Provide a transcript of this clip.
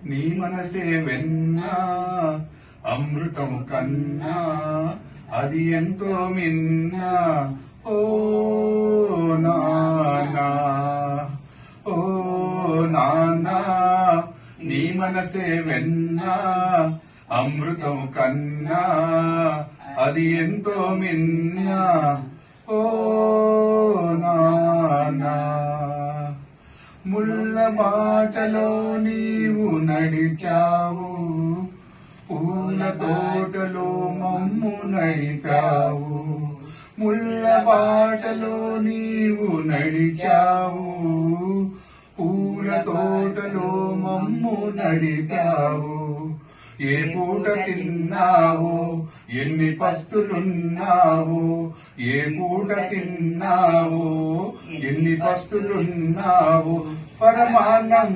నీ మనసే వెన్నా అమృతం కన్నా అది ఎంతో మిన్నా. ఓ నాన్నా, ఓ నాన్నా, నీ మనసే వెన్నా అమృతం కన్నా అది ఎంతో మిన్నా. ఓ నాన్నా, ముళ్ళ బాటలో నీవు నడిచావు, పూల తోటలో మమ్ము నడిపావు. ముళ్ళ బాటలో నీవు నడిచావు, పూల తోటలో మమ్ము నడిపావు. ఏ పూట తిన్నావో, ఎన్ని పస్తులున్నావో, ఏ పూట తిన్నావో, ఎన్ని పస్తులున్నావో, పరమాన్నం